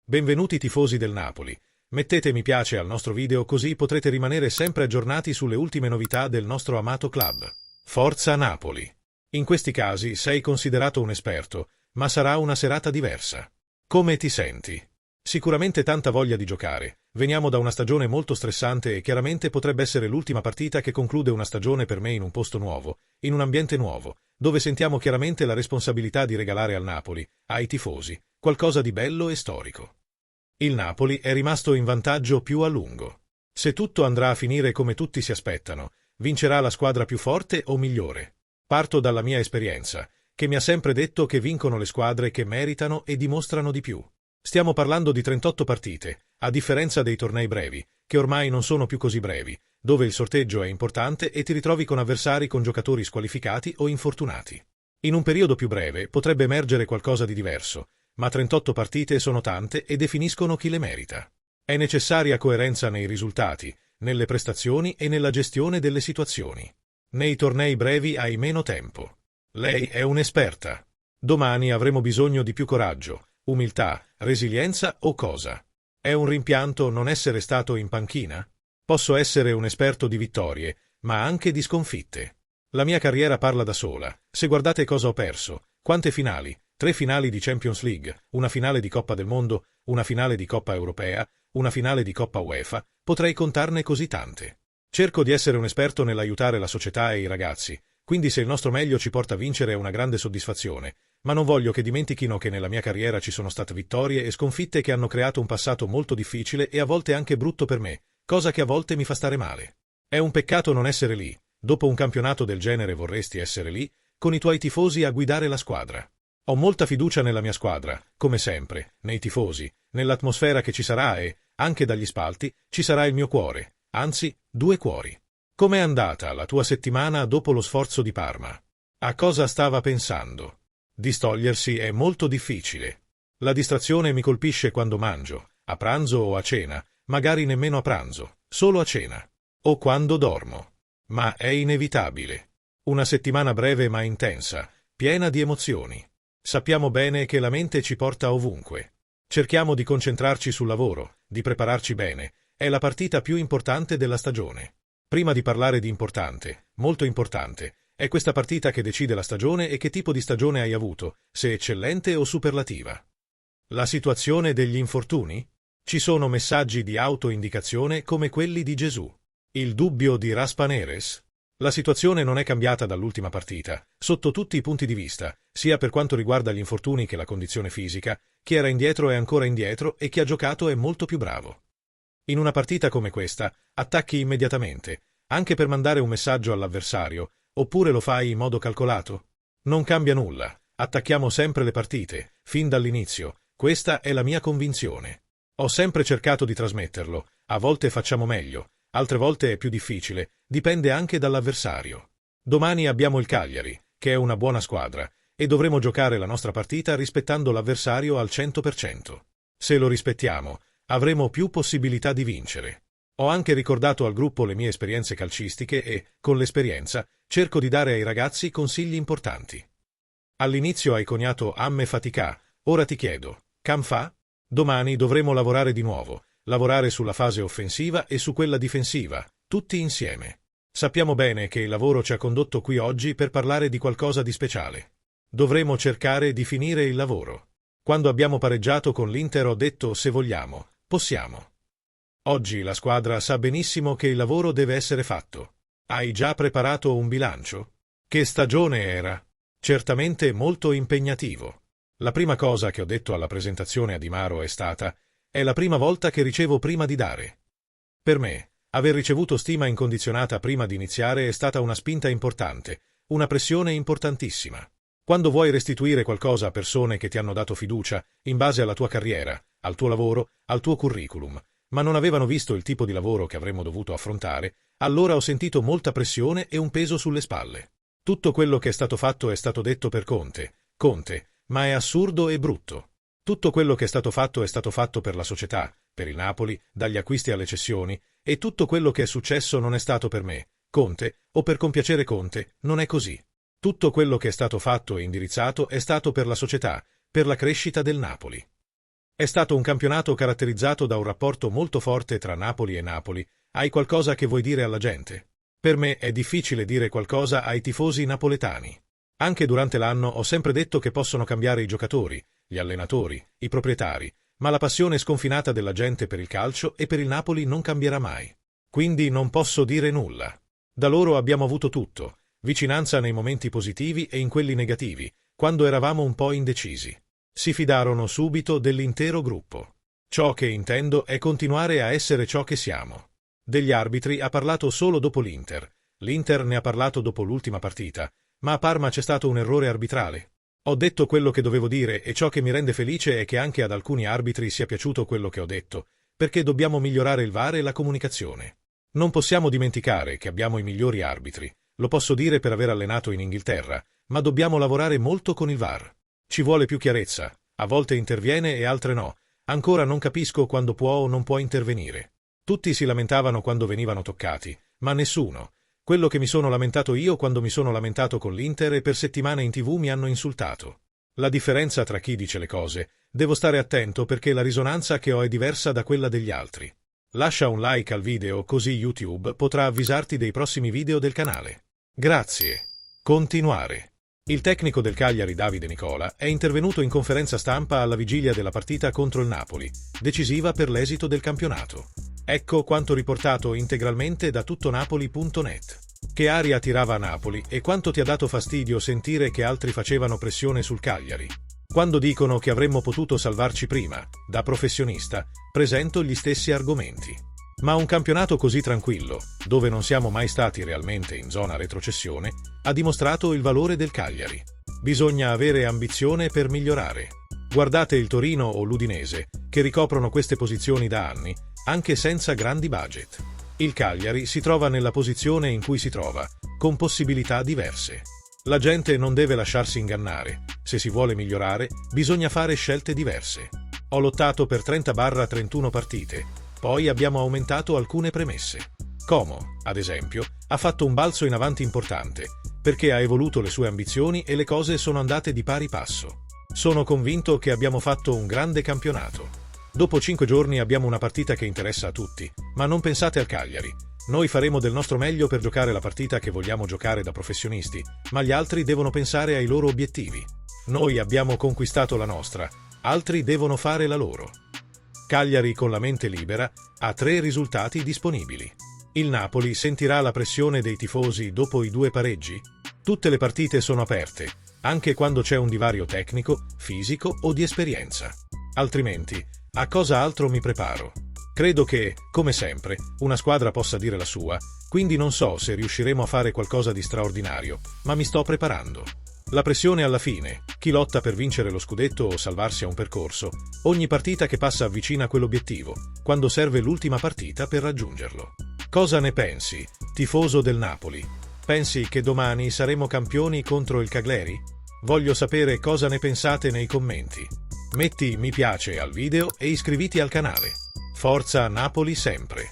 Benvenuti tifosi del Napoli. Mettete mi piace al nostro video così potrete rimanere sempre aggiornati sulle ultime novità del nostro amato club. Forza Napoli! In questi casi sei considerato un esperto, ma sarà una serata diversa. Come ti senti? Sicuramente tanta voglia di giocare. Veniamo da una stagione molto stressante e chiaramente potrebbe essere l'ultima partita che conclude una stagione per me in un posto nuovo, in un ambiente nuovo, dove sentiamo chiaramente la responsabilità di regalare al Napoli, ai tifosi, qualcosa di bello e storico. Il Napoli è rimasto in vantaggio più a lungo. Se tutto andrà a finire come tutti si aspettano, vincerà la squadra più forte o migliore. Parto dalla mia esperienza, che mi ha sempre detto che vincono le squadre che meritano e dimostrano di più. Stiamo parlando di 38 partite, a differenza dei tornei brevi, che ormai non sono più così brevi, dove il sorteggio è importante e ti ritrovi con avversari con giocatori squalificati o infortunati. In un periodo più breve potrebbe emergere qualcosa di diverso, ma 38 partite sono tante e definiscono chi le merita. È necessaria coerenza nei risultati, nelle prestazioni e nella gestione delle situazioni. Nei tornei brevi hai meno tempo. Lei è un'esperta. Domani avremo bisogno di più coraggio, umiltà, resilienza o cosa? È un rimpianto non essere stato in panchina? Posso essere un esperto di vittorie, ma anche di sconfitte. La mia carriera parla da sola. Se guardate cosa ho perso, quante finali, 3 finali di Champions League, una finale di Coppa del Mondo, una finale di Coppa Europea, una finale di Coppa UEFA, potrei contarne così tante. Cerco di essere un esperto nell'aiutare la società e i ragazzi, quindi se il nostro meglio ci porta a vincere è una grande soddisfazione, ma non voglio che dimentichino che nella mia carriera ci sono state vittorie e sconfitte che hanno creato un passato molto difficile e a volte anche brutto per me, cosa che a volte mi fa stare male. È un peccato non essere lì. Dopo un campionato del genere vorresti essere lì, con i tuoi tifosi a guidare la squadra. Ho molta fiducia nella mia squadra, come sempre, nei tifosi, nell'atmosfera che ci sarà e, anche dagli spalti, ci sarà il mio cuore, anzi, 2 cuori. Com'è andata la tua settimana dopo lo sforzo di Parma? A cosa stava pensando? Distogliersi è molto difficile. La distrazione mi colpisce quando mangio, a pranzo o a cena, magari nemmeno a pranzo, solo a cena. O quando dormo. Ma è inevitabile. Una settimana breve ma intensa, piena di emozioni. Sappiamo bene che la mente ci porta ovunque. Cerchiamo di concentrarci sul lavoro, di prepararci bene. È la partita più importante della stagione. Prima di parlare di importante, molto importante, è questa partita che decide la stagione e che tipo di stagione hai avuto, se eccellente o superlativa. La situazione degli infortuni? Ci sono messaggi di autoindicazione come quelli di Gesù. Il dubbio di Raspaneres? La situazione non è cambiata dall'ultima partita, sotto tutti i punti di vista, sia per quanto riguarda gli infortuni che la condizione fisica. Chi era indietro è ancora indietro e chi ha giocato è molto più bravo. In una partita come questa, attacchi immediatamente, anche per mandare un messaggio all'avversario, oppure lo fai in modo calcolato? Non cambia nulla, attacchiamo sempre le partite, fin dall'inizio, questa è la mia convinzione. Ho sempre cercato di trasmetterlo, a volte facciamo meglio, altre volte è più difficile, dipende anche dall'avversario. Domani abbiamo il Cagliari, che è una buona squadra, e dovremo giocare la nostra partita rispettando l'avversario al 100%. Se lo rispettiamo, avremo più possibilità di vincere. Ho anche ricordato al gruppo le mie esperienze calcistiche e, con l'esperienza, cerco di dare ai ragazzi consigli importanti. All'inizio hai coniato Amme fatica, ora ti chiedo, Cam fa? Domani dovremo lavorare di nuovo, lavorare sulla fase offensiva e su quella difensiva, tutti insieme. Sappiamo bene che il lavoro ci ha condotto qui oggi per parlare di qualcosa di speciale. Dovremo cercare di finire il lavoro. Quando abbiamo pareggiato con l'Inter ho detto se vogliamo, possiamo. Oggi la squadra sa benissimo che il lavoro deve essere fatto. Hai già preparato un bilancio? Che stagione era? Certamente molto impegnativo. La prima cosa che ho detto alla presentazione a Di Maro è stata: è la prima volta che ricevo prima di dare. Per me, aver ricevuto stima incondizionata prima di iniziare è stata una spinta importante, una pressione importantissima. Quando vuoi restituire qualcosa a persone che ti hanno dato fiducia, in base alla tua carriera, al tuo lavoro, al tuo curriculum, ma non avevano visto il tipo di lavoro che avremmo dovuto affrontare, allora ho sentito molta pressione e un peso sulle spalle. Tutto quello che è stato fatto è stato detto per Conte, ma è assurdo e brutto. Tutto quello che è stato fatto per la società, per il Napoli, dagli acquisti alle cessioni, e tutto quello che è successo non è stato per me, Conte, o per compiacere Conte, non è così. Tutto quello che è stato fatto e indirizzato è stato per la società, per la crescita del Napoli. È stato un campionato caratterizzato da un rapporto molto forte tra Napoli e Napoli. Hai qualcosa che vuoi dire alla gente? Per me è difficile dire qualcosa ai tifosi napoletani. Anche durante l'anno ho sempre detto che possono cambiare i giocatori, gli allenatori, i proprietari, ma la passione sconfinata della gente per il calcio e per il Napoli non cambierà mai. Quindi non posso dire nulla. Da loro abbiamo avuto tutto, vicinanza nei momenti positivi e in quelli negativi, quando eravamo un po' indecisi. Si fidarono subito dell'intero gruppo. Ciò che intendo è continuare a essere ciò che siamo. Degli arbitri ha parlato solo dopo l'Inter. L'Inter ne ha parlato dopo l'ultima partita, ma a Parma c'è stato un errore arbitrale. Ho detto quello che dovevo dire e ciò che mi rende felice è che anche ad alcuni arbitri sia piaciuto quello che ho detto, perché dobbiamo migliorare il VAR e la comunicazione. Non possiamo dimenticare che abbiamo i migliori arbitri, lo posso dire per aver allenato in Inghilterra, ma dobbiamo lavorare molto con il VAR. Ci vuole più chiarezza, a volte interviene e altre no, ancora non capisco quando può o non può intervenire. Tutti si lamentavano quando venivano toccati, ma nessuno. Quello che mi sono lamentato io quando mi sono lamentato con l'Inter e per settimane in TV mi hanno insultato. La differenza tra chi dice le cose, devo stare attento perché la risonanza che ho è diversa da quella degli altri. Lascia un like al video così YouTube potrà avvisarti dei prossimi video del canale. Grazie. Continuare. Il tecnico del Cagliari Davide Nicola è intervenuto in conferenza stampa alla vigilia della partita contro il Napoli, decisiva per l'esito del campionato. Ecco quanto riportato integralmente da tuttonapoli.net. Che aria tirava a Napoli e quanto ti ha dato fastidio sentire che altri facevano pressione sul Cagliari. Quando dicono che avremmo potuto salvarci prima, da professionista, presento gli stessi argomenti. Ma un campionato così tranquillo, dove non siamo mai stati realmente in zona retrocessione, ha dimostrato il valore del Cagliari. Bisogna avere ambizione per migliorare. Guardate il Torino o l'Udinese, che ricoprono queste posizioni da anni, anche senza grandi budget. Il Cagliari si trova nella posizione in cui si trova, con possibilità diverse. La gente non deve lasciarsi ingannare. Se si vuole migliorare, bisogna fare scelte diverse. Ho lottato per 30-31 partite, poi abbiamo aumentato alcune premesse. Como, ad esempio, ha fatto un balzo in avanti importante, perché ha evoluto le sue ambizioni e le cose sono andate di pari passo. Sono convinto che abbiamo fatto un grande campionato. Dopo 5 giorni abbiamo una partita che interessa a tutti, ma non pensate al Cagliari. Noi faremo del nostro meglio per giocare la partita che vogliamo giocare da professionisti, ma gli altri devono pensare ai loro obiettivi. Noi abbiamo conquistato la nostra, altri devono fare la loro. Cagliari con la mente libera ha 3 risultati disponibili. Il Napoli sentirà la pressione dei tifosi dopo i 2 pareggi? Tutte le partite sono aperte, anche quando c'è un divario tecnico, fisico o di esperienza. Altrimenti, a cosa altro mi preparo? Credo che, come sempre, una squadra possa dire la sua, quindi non so se riusciremo a fare qualcosa di straordinario, ma mi sto preparando. La pressione alla fine, chi lotta per vincere lo scudetto o salvarsi a un percorso, ogni partita che passa avvicina quell'obiettivo, quando serve l'ultima partita per raggiungerlo. Cosa ne pensi, tifoso del Napoli? Pensi che domani saremo campioni contro il Cagliari? Voglio sapere cosa ne pensate nei commenti. Metti mi piace al video e iscriviti al canale. Forza Napoli sempre!